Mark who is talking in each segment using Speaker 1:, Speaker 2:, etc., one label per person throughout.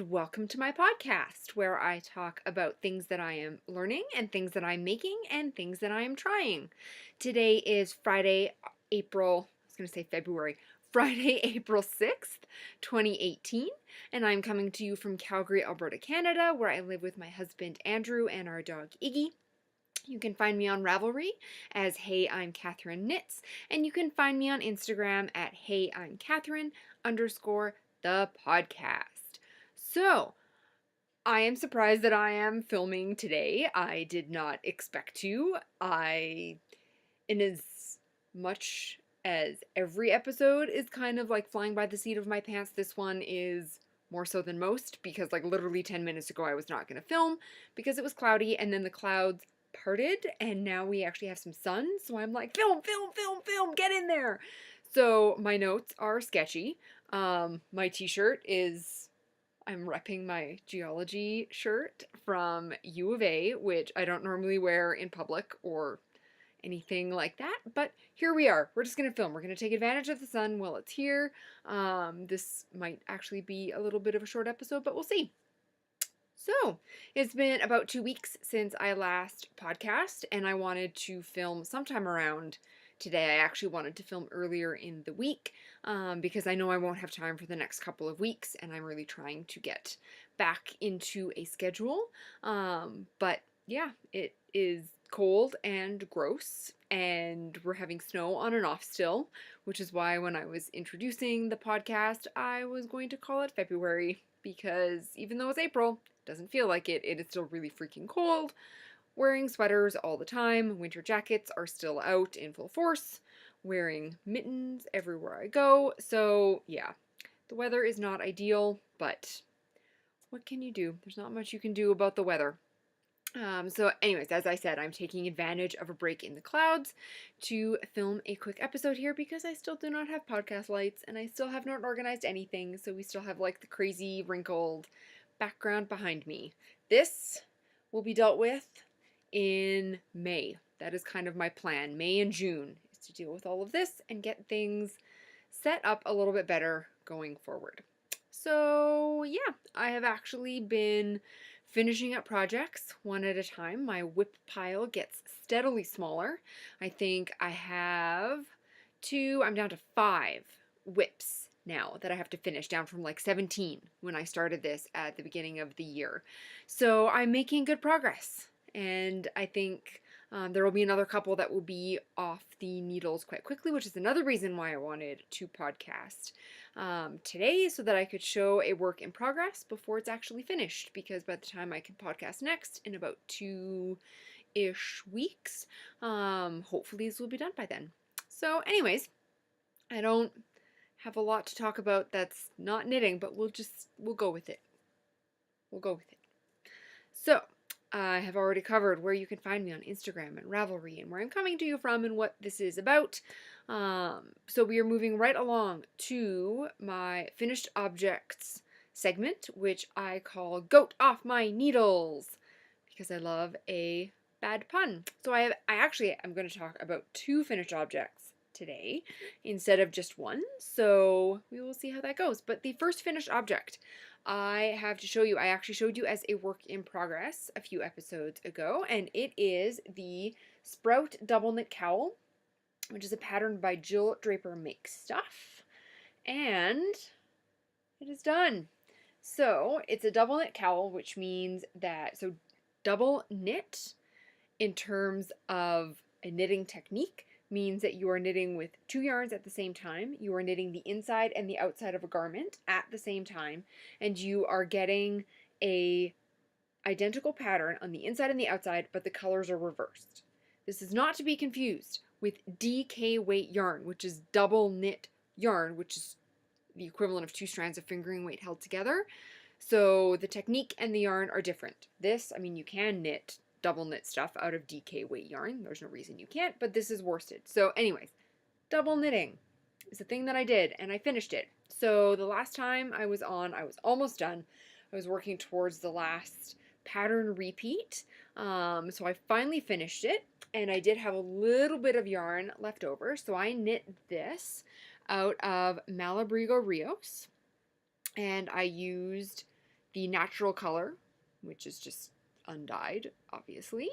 Speaker 1: Welcome to my podcast where I talk about things that I am learning and things that I'm making and things that I am trying. Today is Friday, April 6th, 2018, and I'm coming to you from Calgary, Alberta, Canada, where I live with my husband Andrew and our dog Iggy. You can find me on Ravelry as Hey I'm Kathryn Knits, and you can find me on Instagram at Hey I'm Kathryn _the podcast. So, I am surprised that I am filming today. I did not expect to. In as much as every episode is kind of like flying by the seat of my pants, this one is more so than most because like literally 10 minutes ago I was not going to film because it was cloudy and then the clouds parted and now we actually have some sun. So I'm like, film, get in there. So my notes are sketchy. My t-shirt is... I'm repping my geology shirt from U of A, which I don't normally wear in public or anything like that, but here we are. We're just going to film. We're going to take advantage of the sun while it's here. This might actually be a little bit of a short episode, but we'll see. So, it's been about 2 weeks since I last podcast, and I wanted to film sometime around today. I actually wanted to film earlier in the week because I know I won't have time for the next couple of weeks, and I'm really trying to get back into a schedule. But yeah, it is cold and gross, and we're having snow on and off still, which is why when I was introducing the podcast, I was going to call it February, because even though it's April, it doesn't feel like it. It is still really freaking cold. Wearing sweaters all the time. Winter jackets are still out in full force. Wearing mittens everywhere I go. So yeah, the weather is not ideal, but what can you do? There's not much you can do about the weather. So anyways, as I said, I'm taking advantage of a break in the clouds to film a quick episode here because I still do not have podcast lights and I still have not organized anything. So we still have like the crazy wrinkled background behind me. This will be dealt with in May. That is kind of my plan. May and June is to deal with all of this and get things set up a little bit better going forward. So yeah, I have actually been finishing up projects one at a time. My whip pile gets steadily smaller. I think I have I'm down to 5 whips now that I have to finish, down from like 17 when I started this at the beginning of the year. So I'm making good progress. And I think there will be another couple that will be off the needles quite quickly, which is another reason why I wanted to podcast today, so that I could show a work in progress before it's actually finished, because by the time I can podcast next in about 2-ish weeks, hopefully this will be done by then. So anyways, I don't have a lot to talk about that's not knitting, but we'll go with it. So I have already covered where you can find me on Instagram and Ravelry and where I'm coming to you from and what this is about. So we are moving right along to my finished objects segment, which I call Goat Off My Needles, because I love a bad pun. So I'm going to talk about 2 finished objects today instead of just one. So we will see how that goes. But the first finished object I have to show you, I actually showed you as a work in progress a few episodes ago, and it is the Sprout Double Knit Cowl, which is a pattern by Jill Draper Makes Stuff, and it is done. So it's a double knit cowl, which means that, so double knit in terms of a knitting technique means that you are knitting with 2 yarns at the same time. You are knitting the inside and the outside of a garment at the same time, and you are getting a identical pattern on the inside and the outside, but the colors are reversed. This is not to be confused with DK weight yarn, which is double knit yarn, which is the equivalent of 2 strands of fingering weight held together. So the technique and the yarn are different. This, I mean, you can knit double knit stuff out of DK weight yarn. There's no reason you can't, but this is worsted. So anyways, double knitting is a thing that I did, and I finished it. So the last time I was on, I was almost done. I was working towards the last pattern repeat. So I finally finished it, and I did have a little bit of yarn left over. So I knit this out of Malabrigo Rios, and I used the natural color, which is just undyed, obviously.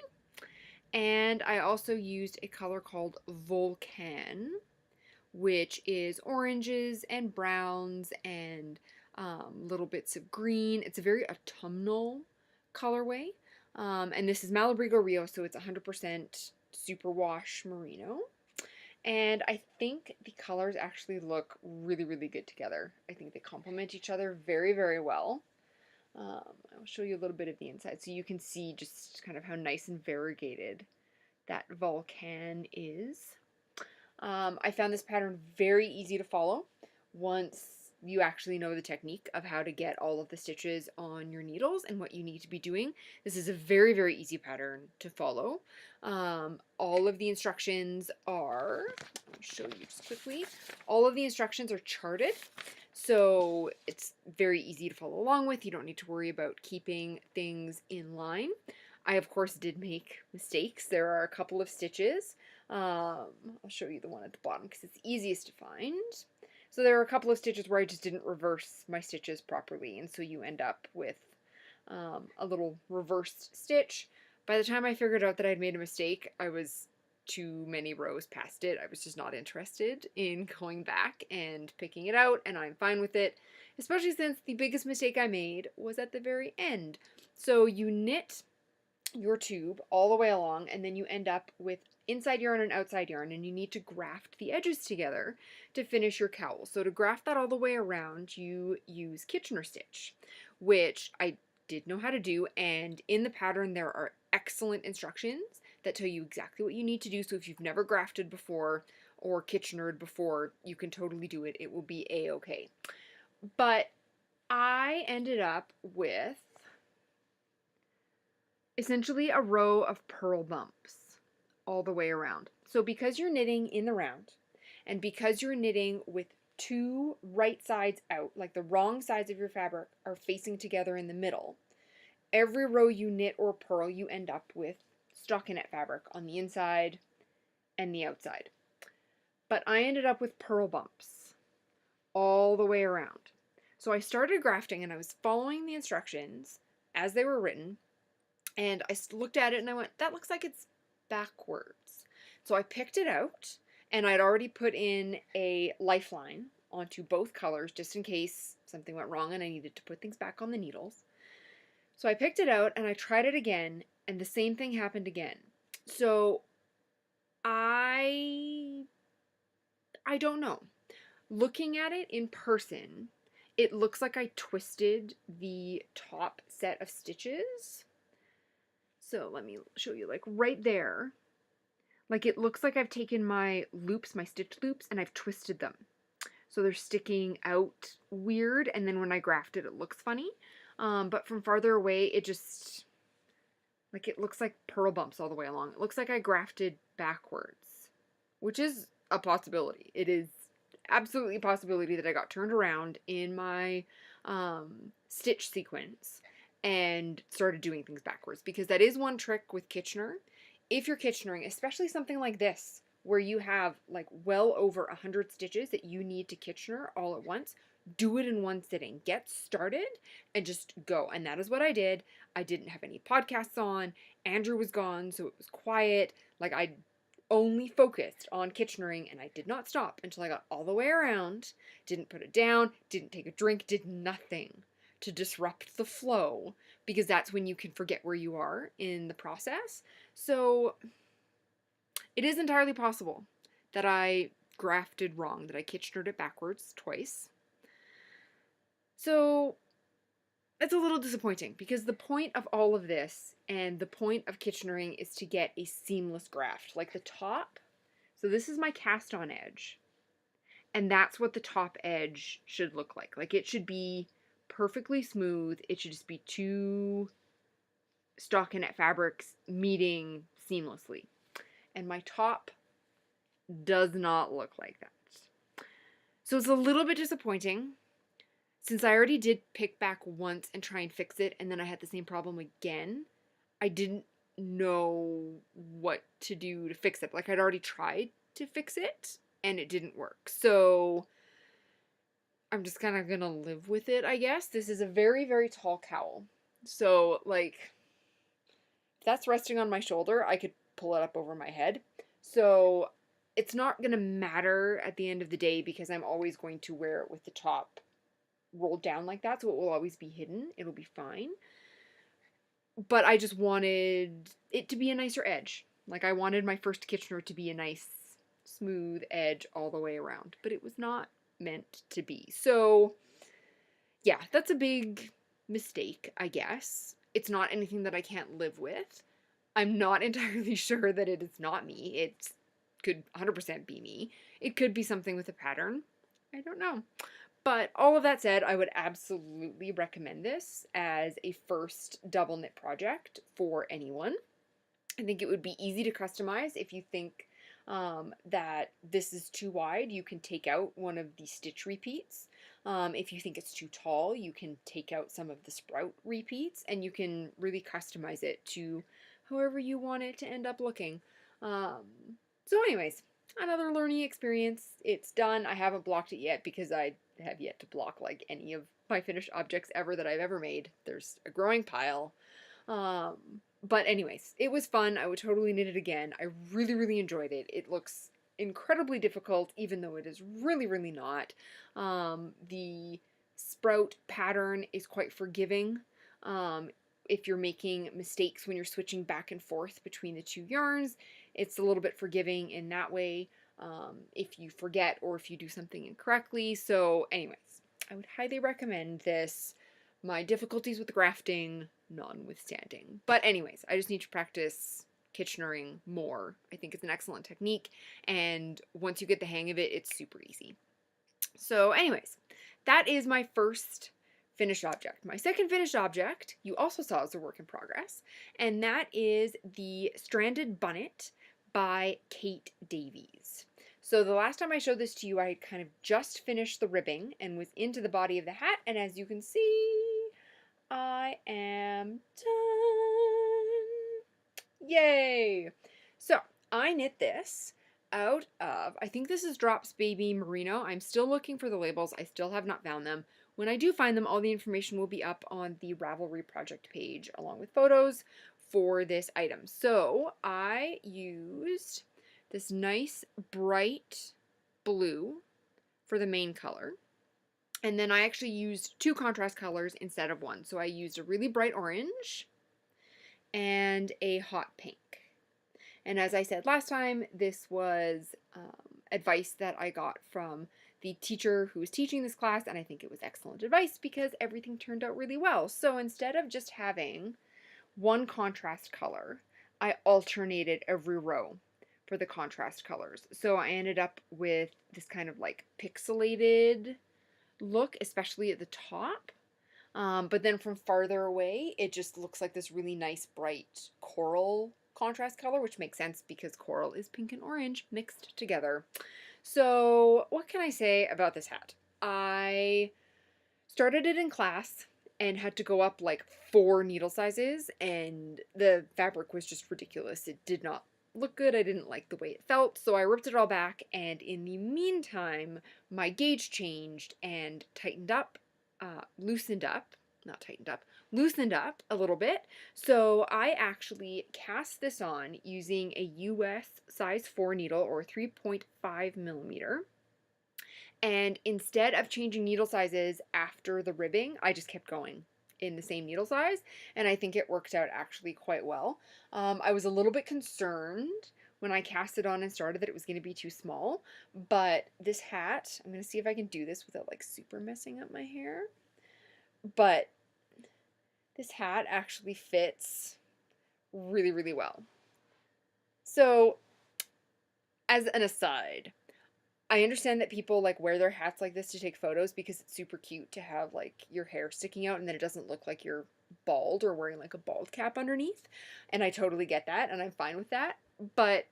Speaker 1: And I also used a color called Volcan, which is oranges and browns and little bits of green. It's a very autumnal colorway. And this is Malabrigo Rio, so it's 100% superwash merino. And I think the colors actually look really, really good together. I think they complement each other very, very well. I'll show you a little bit of the inside so you can see just kind of how nice and variegated that Volcan is. I found this pattern very easy to follow once you actually know the technique of how to get all of the stitches on your needles and what you need to be doing. This is a very, very easy pattern to follow. All of the instructions are, I'll show you just quickly, all of the instructions are charted, so it's very easy to follow along with. You don't need to worry about keeping things in line. I, of course, did make mistakes. There are a couple of stitches. I'll show you the one at the bottom because it's easiest to find. So there are a couple of stitches where I just didn't reverse my stitches properly, and so you end up with a little reversed stitch. By the time I figured out that I'd made a mistake, I was too many rows past it. I was just not interested in going back and picking it out, and I'm fine with it, especially since the biggest mistake I made was at the very end. So you knit your tube all the way along, and then you end up with inside yarn and outside yarn, and you need to graft the edges together to finish your cowl. So to graft that all the way around, you use Kitchener stitch, which I did know how to do, and in the pattern there are excellent instructions that tell you exactly what you need to do. So if you've never grafted before or Kitchenered before, you can totally do it. It will be a-okay. But I ended up with essentially a row of purl bumps all the way around. So because you're knitting in the round, and because you're knitting with 2 right sides out, like the wrong sides of your fabric are facing together in the middle, every row you knit or purl, you end up with stockinette fabric on the inside and the outside. But I ended up with purl bumps all the way around. So I started grafting, and I was following the instructions as they were written, and I looked at it and I went, that looks like it's backwards. So I picked it out, and I'd already put in a lifeline onto both colors just in case something went wrong and I needed to put things back on the needles. So I picked it out and I tried it again, and the same thing happened again. So I don't know. Looking at it in person, it looks like I twisted the top set of stitches. So let me show you, like right there, like it looks like I've taken my loops, my stitch loops, and I've twisted them. So they're sticking out weird, and then when I graft it, it looks funny. But from farther away, it just, like it looks like purl bumps all the way along. It looks like I grafted backwards, which is a possibility. It is absolutely a possibility that I got turned around in my stitch sequence and started doing things backwards, because that is one trick with Kitchener. If you're Kitchenering, especially something like this, where you have like well over 100 stitches that you need to Kitchener all at once, do it in one sitting. Get started and just go. And that is what I did. I didn't have any podcasts on. Andrew was gone, so it was quiet. Like I only focused on Kitchenering, and I did not stop until I got all the way around. Didn't put it down, didn't take a drink, did nothing to disrupt the flow, because that's when you can forget where you are in the process. So it is entirely possible that I grafted wrong, that I Kitchenered it backwards twice. So it's a little disappointing because the point of all of this and the point of Kitchener-ing is to get a seamless graft. Like the top, so this is my cast on edge. And that's what the top edge should look like. Like it should be perfectly smooth. It should just be two stockinette fabrics meeting seamlessly. And my top does not look like that. So it's a little bit disappointing. Since I already did pick back once and try and fix it, and then I had the same problem again, I didn't know what to do to fix it. Like I'd already tried to fix it, and it didn't work. So I'm just kind of gonna live with it, I guess. This is a very, very tall cowl. So, like, if that's resting on my shoulder, I could pull it up over my head. So it's not gonna matter at the end of the day because I'm always going to wear it with the top rolled down like that, so it will always be hidden. It'll be fine. But I just wanted it to be a nicer edge. Like I wanted my first Kitchener to be a nice smooth edge all the way around, but it was not meant to be. So yeah, that's a big mistake, I guess. It's not anything that I can't live with. I'm not entirely sure that it is not me. It could 100% be me. It could be something with a pattern. I don't know. But all of that said, I would absolutely recommend this as a first double knit project for anyone. I think it would be easy to customize. If you think that this is too wide, you can take out one of the stitch repeats. If you think it's too tall, you can take out some of the sprout repeats, and you can really customize it to however you want it to end up looking. So anyways, another learning experience. It's done. I haven't blocked it yet because I have yet to block like any of my finished objects ever that I've ever made. There's a growing pile. But anyways, it was fun. I would totally knit it again. I really, really enjoyed it. It looks incredibly difficult, even though it is really, really not. The sprout pattern is quite forgiving. If you're making mistakes when you're switching back and forth between the two yarns, it's a little bit forgiving in that way. If you forget or if you do something incorrectly. So anyways, I would highly recommend this. My difficulties with grafting notwithstanding. But anyways, I just need to practice Kitchener-ing more. I think it's an excellent technique, and once you get the hang of it, it's super easy. So anyways, that is my first finished object. My second finished object, you also saw as a work in progress, and that is the Stranded Bonnet by Kate Davies. So the last time I showed this to you, I had kind of just finished the ribbing and was into the body of the hat, and as you can see, I am done. Yay! So I knit this out of, I think this is Drops Baby Merino. I'm still looking for the labels. I still have not found them. When I do find them, all the information will be up on the Ravelry project page along with photos for this item. So I used this nice bright blue for the main color. And then I actually used two contrast colors instead of one. So I used a really bright orange and a hot pink. And as I said last time, this was advice that I got from the teacher who was teaching this class, and I think it was excellent advice because everything turned out really well. So instead of just having one contrast color, I alternated every row for the contrast colors. So I ended up with this kind of like pixelated look, especially at the top. But then from farther away, it just looks like this really nice bright coral contrast color, which makes sense because coral is pink and orange mixed together. So what can I say about this hat? I started it in class and had to go up like 4 needle sizes, and the fabric was just ridiculous. It did not look good. I didn't like the way it felt, so I ripped it all back, and in the meantime, my gauge changed and loosened up a little bit. So I actually cast this on using a US size 4 needle or 3.5 millimeter. And instead of changing needle sizes after the ribbing, I just kept going in the same needle size, and I think it worked out actually quite well. I was a little bit concerned when I cast it on and started that it was going to be too small, but this hat, I'm going to see if I can do this without like super messing up my hair, but this hat actually fits really, really well. So, as an aside, I understand that people like wear their hats like this to take photos because it's super cute to have like your hair sticking out and then it doesn't look like you're bald or wearing like a bald cap underneath. And I totally get that and I'm fine with that. But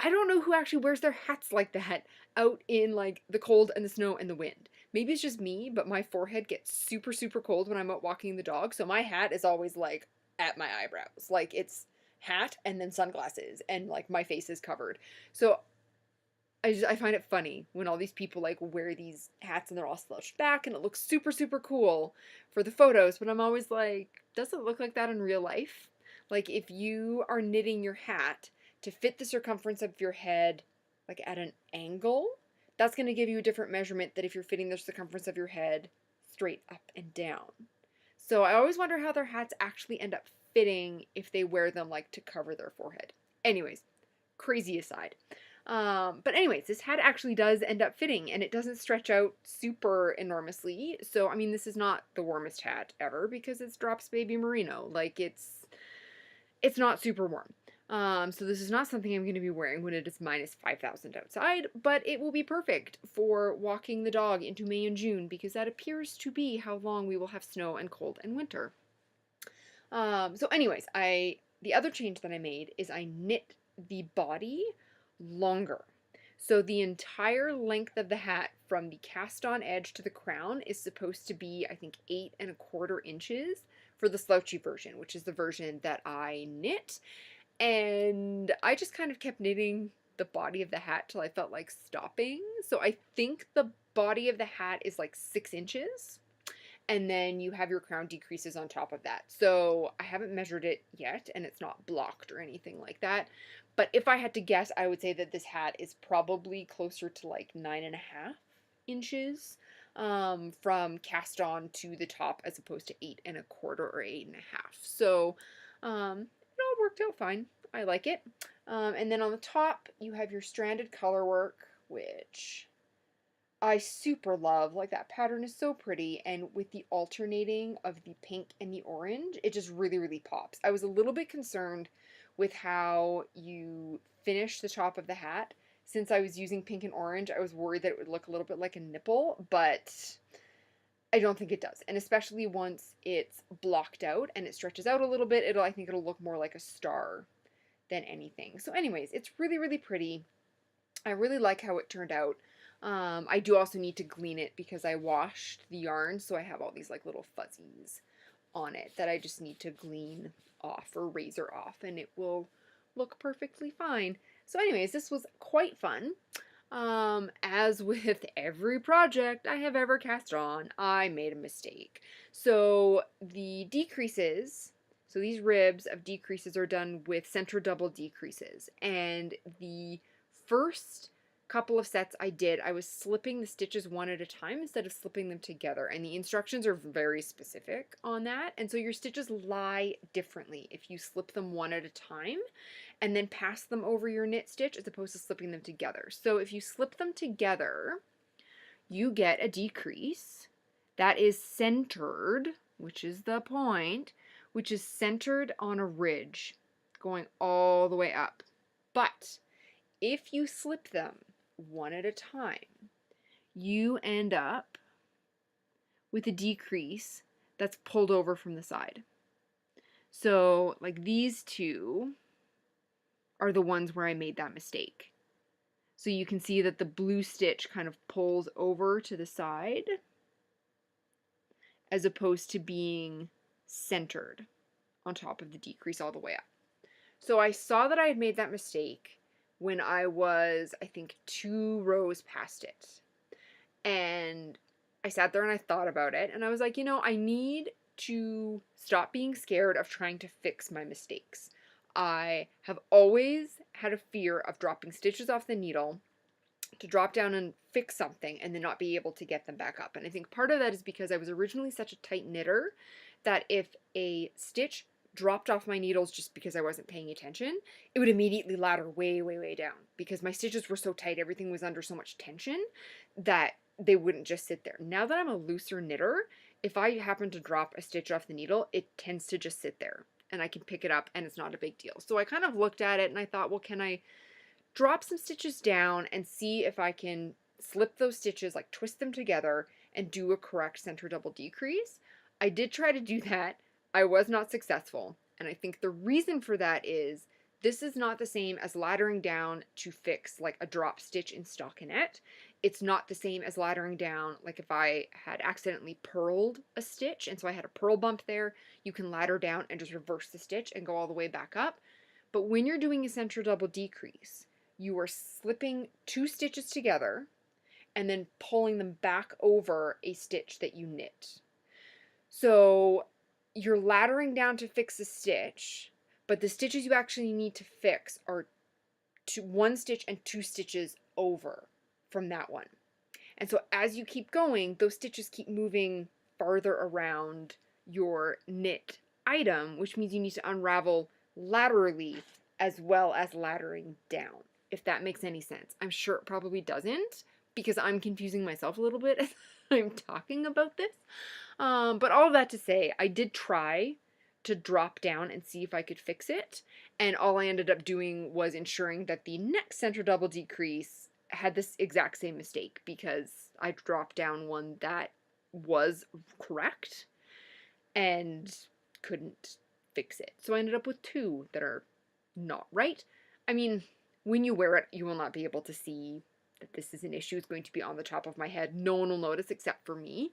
Speaker 1: I don't know who actually wears their hats like that out in like the cold and the snow and the wind. Maybe it's just me, but my forehead gets super, super cold when I'm out walking the dog. So my hat is always like at my eyebrows. Like it's hat and then sunglasses and like my face is covered. So I find it funny when all these people like wear these hats and they're all slouched back and it looks super, super cool for the photos. But I'm always like, does it look like that in real life? Like if you are knitting your hat to fit the circumference of your head like at an angle, that's going to give you a different measurement than if you're fitting the circumference of your head straight up and down. So I always wonder how their hats actually end up fitting if they wear them like to cover their forehead. Anyways, crazy aside. But anyways, this hat actually does end up fitting and it doesn't stretch out super enormously. So, I mean, this is not the warmest hat ever because it's Drops Baby Merino. Like it's not super warm. So this is not something I'm going to be wearing when it is minus 5,000 outside, but it will be perfect for walking the dog into May and June because that appears to be how long we will have snow and cold and winter. So anyways, the other change that I made is I knit the body longer. So the entire length of the hat from the cast on edge to the crown is supposed to be, I think, 8¼ inches for the slouchy version, which is the version that I knit. And I just kind of kept knitting the body of the hat till I felt like stopping. So I think the body of the hat is like 6 inches. And then you have your crown decreases on top of that. So I haven't measured it yet, and it's not blocked or anything like that. But if I had to guess, I would say that this hat is probably closer to like 9½ inches from cast on to the top as opposed to 8¼ or 8½. So it all worked out fine. I like it. And then on the top, you have your stranded color work, which I super love. Like that pattern is so pretty, and with the alternating of the pink and the orange, it just really, really pops. I was a little bit concerned with how you finish the top of the hat. Since I was using pink and orange, I was worried that it would look a little bit like a nipple, but I don't think it does. And especially once it's blocked out and it stretches out a little bit, I think it'll look more like a star than anything. So anyways, it's really, really pretty. I really like how it turned out. I do also need to glean it because I washed the yarn, so I have all these like little fuzzies on it that I just need to glean off or razor off, and it will look perfectly fine. So anyways, this was quite fun. As with every project I have ever cast on, I made a mistake. So the decreases, so these ribs of decreases are done with center double decreases, and the first couple of sets I was slipping the stitches one at a time instead of slipping them together, and the instructions are very specific on that, and so your stitches lie differently if you slip them one at a time and then pass them over your knit stitch as opposed to slipping them together. So if you slip them together, you get a decrease that is centered, which is the point, which is centered on a ridge going all the way up. But if you slip them one at a time, you end up with a decrease that's pulled over from the side. So like these two are the ones where I made that mistake. So you can see that the blue stitch kind of pulls over to the side as opposed to being centered on top of the decrease all the way up. So I saw that I had made that mistake when I was, I think, 2 rows past it. And I sat there and I thought about it, and I was like, I need to stop being scared of trying to fix my mistakes. I have always had a fear of dropping stitches off the needle to drop down and fix something and then not be able to get them back up. And I think part of that is because I was originally such a tight knitter that if a stitch dropped off my needles just because I wasn't paying attention, it would immediately ladder way, way, way down because my stitches were so tight, everything was under so much tension that they wouldn't just sit there. Now that I'm a looser knitter, if I happen to drop a stitch off the needle, it tends to just sit there and I can pick it up and it's not a big deal. So I kind of looked at it and I thought, well, can I drop some stitches down and see if I can slip those stitches, like twist them together and do a correct center double decrease? I did try to do that. I was not successful. And I think the reason for that is this is not the same as laddering down to fix like a drop stitch in stockinette. It's not the same as laddering down, like if I had accidentally purled a stitch and so I had a purl bump there, you can ladder down and just reverse the stitch and go all the way back up. But when you're doing a center double decrease, you are slipping 2 stitches together and then pulling them back over a stitch that you knit. So you're laddering down to fix a stitch, but the stitches you actually need to fix are 1 stitch and 2 stitches over from that one. And so as you keep going, those stitches keep moving farther around your knit item, which means you need to unravel laterally as well as laddering down, if that makes any sense. I'm sure it probably doesn't, because I'm confusing myself a little bit as I'm talking about this. But all of that to say, I did try to drop down and see if I could fix it, and all I ended up doing was ensuring that the next center double decrease had this exact same mistake, because I dropped down one that was correct and couldn't fix it. So I ended up with 2 that are not right. I mean, when you wear it, you will not be able to see that this is an issue. It's going to be on the top of my head. No one will notice except for me.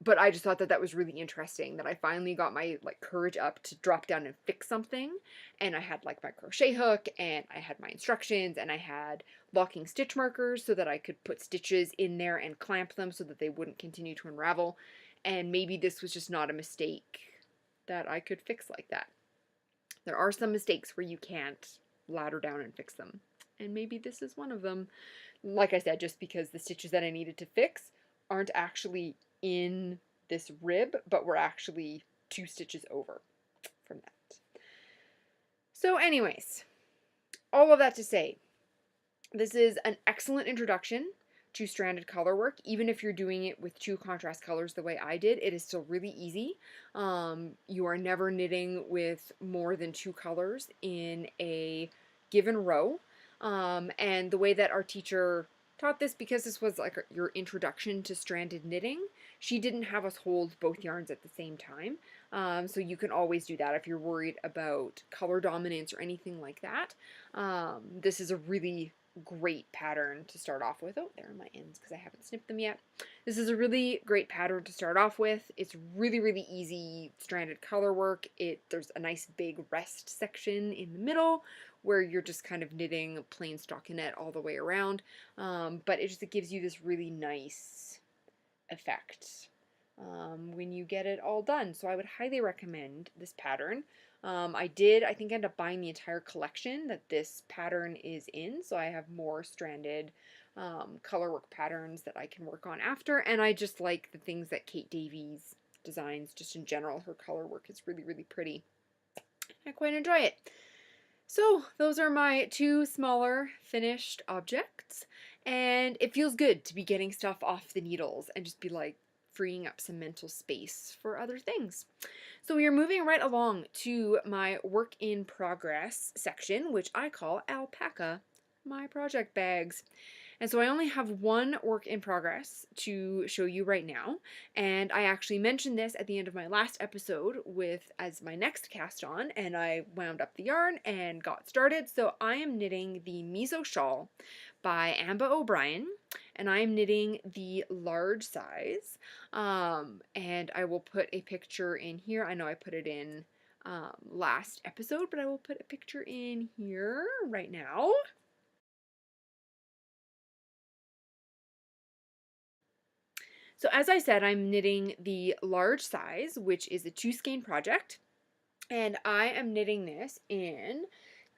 Speaker 1: But I just thought that that was really interesting, that I finally got my courage up to drop down and fix something. And I had my crochet hook, and I had my instructions, and I had locking stitch markers so that I could put stitches in there and clamp them so that they wouldn't continue to unravel. And maybe this was just not a mistake that I could fix like that. There are some mistakes where you can't ladder down and fix them. And maybe this is one of them. Like I said, just because the stitches that I needed to fix aren't actually in this rib, but were actually 2 stitches over from that. So anyways, all of that to say, this is an excellent introduction to stranded color work. Even if you're doing it with 2 contrast colors the way I did, it is still really easy. You are never knitting with more than 2 colors in a given row. And the way that our teacher taught this, because this was your introduction to stranded knitting, she didn't have us hold both yarns at the same time. So you can always do that if you're worried about color dominance or anything like that. This is a really great pattern to start off with. Oh, there are my ends because I haven't snipped them yet. This is a really great pattern to start off with. It's really, really easy stranded color work. There's a nice big rest section in the middle where you're just kind of knitting plain stockinette all the way around. But it gives you this really nice effect when you get it all done. So I would highly recommend this pattern. I think, end up buying the entire collection that this pattern is in, so I have more stranded color work patterns that I can work on after, and I just like the things that Kate Davies designs just in general. Her color work is really, really pretty. I quite enjoy it. So those are my 2 smaller finished objects, and it feels good to be getting stuff off the needles and just be freeing up some mental space for other things. So we are moving right along to my work in progress section, which I call Alpaca, my project bags. And so I only have 1 work in progress to show you right now, and I actually mentioned this at the end of my last episode as my next cast on, and I wound up the yarn and got started. So I am knitting the Miso Shawl by Amba O'Brien, and I am knitting the large size, and I will put a picture in here. I know I put it in last episode, but I will put a picture in here right now. So as I said, I'm knitting the large size, which is a 2 skein project, and I am knitting this in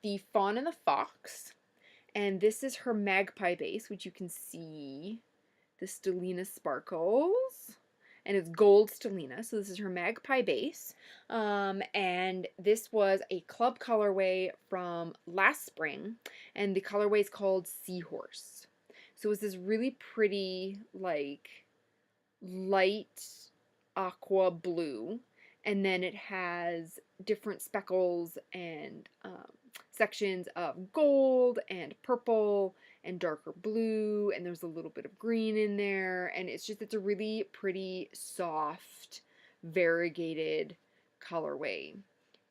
Speaker 1: the Fawn and the Fox, and this is her Magpie Base, which you can see the stellina sparkles, and it's gold stellina, so this is her Magpie Base, and this was a club colorway from last spring, and the colorway is called Seahorse. So it's this really pretty, light aqua blue, and then it has different speckles and sections of gold and purple and darker blue, and there's a little bit of green in there, and it's a really pretty, soft, variegated colorway.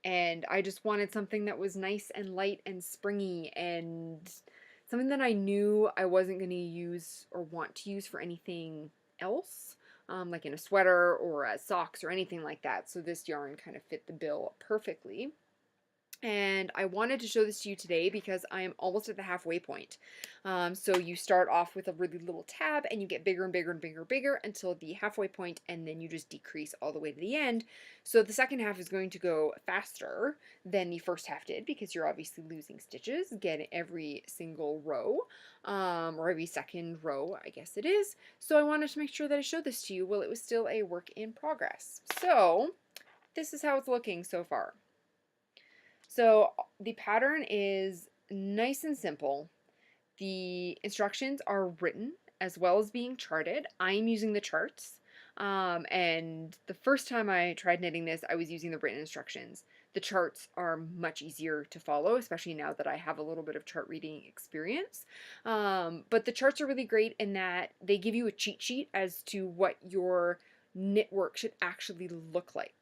Speaker 1: And I just wanted something that was nice and light and springy, and something that I knew I wasn't going to use or want to use for anything else, like in a sweater or as socks or anything like that. So this yarn kind of fit the bill perfectly. And I wanted to show this to you today because I am almost at the halfway point. So you start off with a really little tab and you get bigger and bigger and bigger and bigger until the halfway point, and then you just decrease all the way to the end. So the second half is going to go faster than the first half did because you're obviously losing stitches, getting every single row, or every second row, I guess it is. So I wanted to make sure that I showed this to you while it was still a work in progress. So this is how it's looking so far. So the pattern is nice and simple. The instructions are written as well as being charted. I'm using the charts. And the first time I tried knitting this, I was using the written instructions. The charts are much easier to follow, especially now that I have a little bit of chart reading experience. But the charts are really great in that they give you a cheat sheet as to what your knit work should actually look like,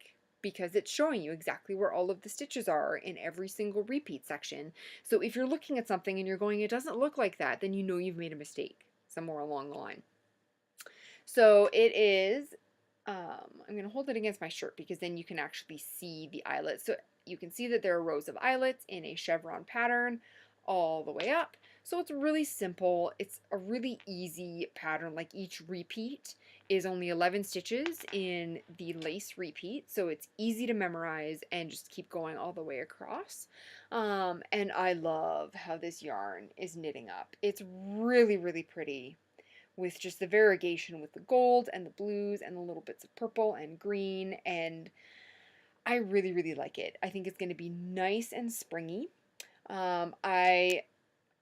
Speaker 1: because it's showing you exactly where all of the stitches are in every single repeat section. So if you're looking at something and you're going, it doesn't look like that, then you know you've made a mistake somewhere along the line. So it is, I'm going to hold it against my shirt because then you can actually see the eyelets. So you can see that there are rows of eyelets in a chevron pattern all the way up. So it's really simple. It's a really easy pattern. Like each repeat is only 11 stitches in the lace repeat. So it's easy to memorize and just keep going all the way across. And I love how this yarn is knitting up. It's really, really pretty, with just the variegation with the gold and the blues and the little bits of purple and green, and I really, really like it. I think it's going to be nice and springy. I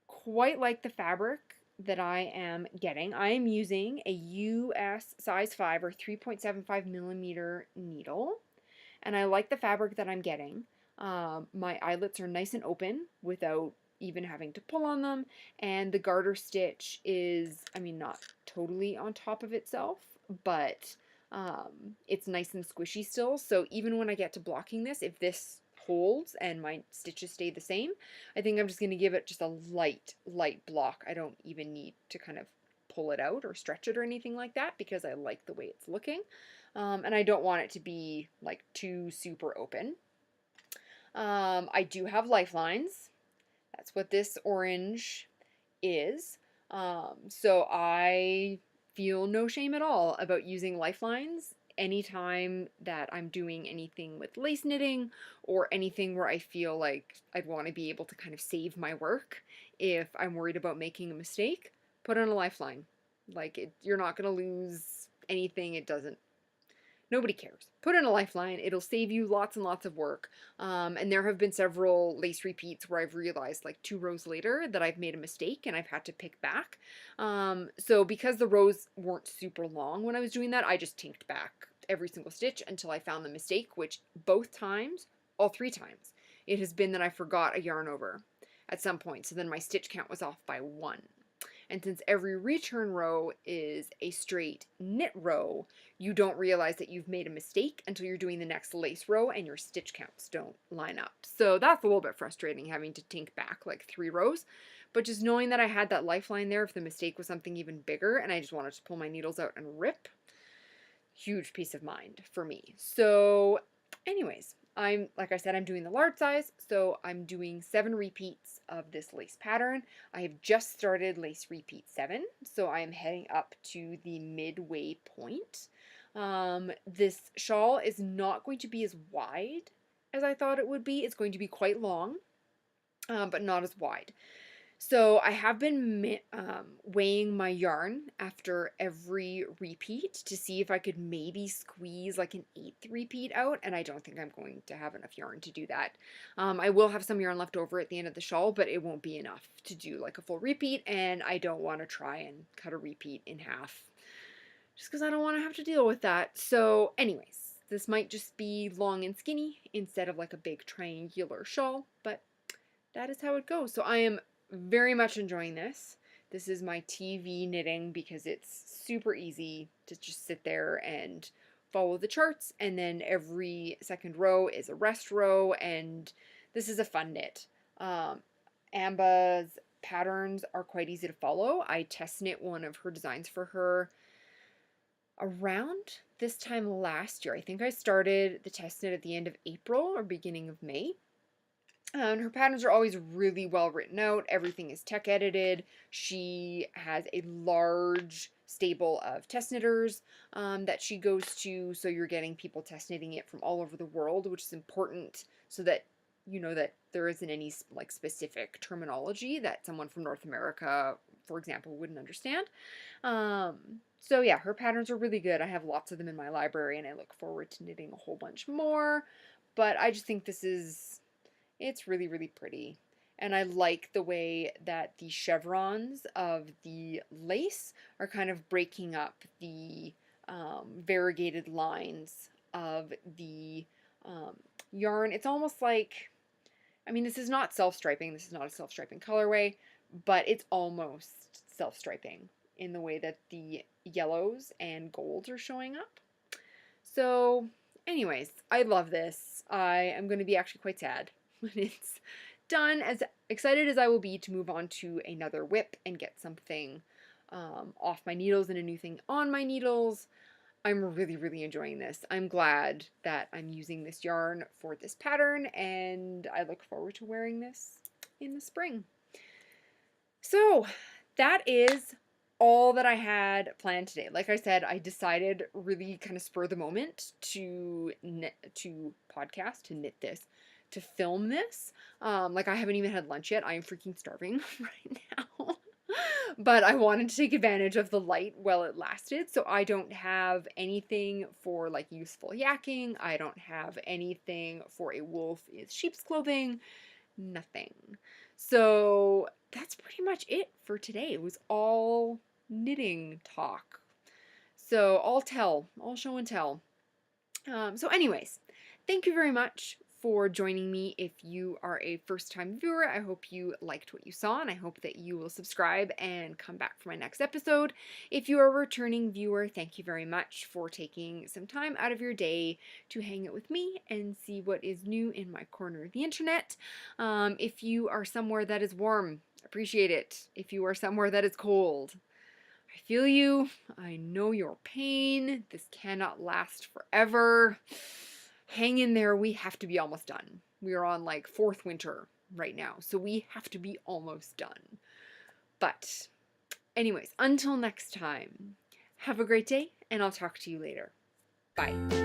Speaker 1: quite like the fabric that I am getting. I am using a US size 5 or 3.75 millimeter needle, and I like the fabric that I'm getting. My eyelets are nice and open without even having to pull on them, and the garter stitch is, I mean, not totally on top of itself, but it's nice and squishy still. So even when I get to blocking this, if this holds and my stitches stay the same, I think I'm just going to give it just a light block. I don't even need to kind of pull it out or stretch it or anything like that because I like the way it's looking. And I don't want it to be like too super open. I do have lifelines. That's what this orange is. So I feel no shame at all about using lifelines anytime that I'm doing anything with lace knitting or anything where I feel like I'd want to be able to kind of save my work if I'm worried about making a mistake. Put on a lifeline. Like, you're not going to lose anything. Nobody cares. Put in a lifeline. It'll save you lots and lots of work. And there have been several lace repeats where I've realized like 2 rows later that I've made a mistake and I've had to pick back. So because the rows weren't super long when I was doing that, I just tinked back every single stitch until I found the mistake, which both times, all 3 times, it has been that I forgot a yarn over at some point. So then my stitch count was off by 1. And since every return row is a straight knit row, you don't realize that you've made a mistake until you're doing the next lace row and your stitch counts don't line up. So that's a little bit frustrating, having to tink back like 3 rows. But just knowing that I had that lifeline there if the mistake was something even bigger and I just wanted to pull my needles out and rip, huge peace of mind for me. So anyways, like I said, I'm doing the large size, so I'm doing 7 repeats of this lace pattern. I have just started lace repeat 7, so I am heading up to the midway point. This shawl is not going to be as wide as I thought it would be. It's going to be quite long, but not as wide. So I have been weighing my yarn after every repeat to see if I could maybe squeeze like an 8th repeat out, and I don't think I'm going to have enough yarn to do that. I will have some yarn left over at the end of the shawl, but it won't be enough to do like a full repeat, and I don't want to try and cut a repeat in half just because I don't want to have to deal with that. So anyways, this might just be long and skinny instead of like a big triangular shawl, but that is how it goes. So I am very much enjoying this. This is my TV knitting because it's super easy to just sit there and follow the charts, and then every second row is a rest row, and this is a fun knit. Amba's patterns are quite easy to follow. I test knit one of her designs for her around this time last year. I think I started the test knit at the end of April or beginning of May. And her patterns are always really well written out. Everything is tech edited. She has a large stable of test knitters that she goes to. So you're getting people test knitting it from all over the world, which is important so that you know that there isn't any like specific terminology that someone from North America, for example, wouldn't understand. So yeah, her patterns are really good. I have lots of them in my library and I look forward to knitting a whole bunch more. But I just think it's really, really pretty. And I like the way that the chevrons of the lace are kind of breaking up the variegated lines of the yarn. It's almost like, I mean, this is not self-striping. This is not a self-striping colorway, but it's almost self-striping in the way that the yellows and golds are showing up. So anyways, I love this. I am going to be actually quite sad when it's done, as excited as I will be to move on to another whip and get something off my needles and a new thing on my needles. I'm really, really enjoying this. I'm glad that I'm using this yarn for this pattern, and I look forward to wearing this in the spring. So that is all that I had planned today. Like I said, I decided really kind of spur the moment to knit this, to film this. Like I haven't even had lunch yet. I am freaking starving right now. But I wanted to take advantage of the light while it lasted, so I don't have anything for like useful yakking. I don't have anything for a wolf is sheep's clothing. Nothing. So that's pretty much it for today. It was all knitting talk. So all show and tell. So anyways, thank you very much for joining me. If you are a first-time viewer, I hope you liked what you saw, and I hope that you will subscribe and come back for my next episode. If you are a returning viewer, thank you very much for taking some time out of your day to hang out with me and see what is new in my corner of the internet. If you are somewhere that is warm, appreciate it. If you are somewhere that is cold, I feel you. I know your pain. This cannot last forever. Hang in there. We have to be almost done. We are on like 4th winter right now, so we have to be almost done. But anyways, until next time, have a great day, and I'll talk to you later. Bye.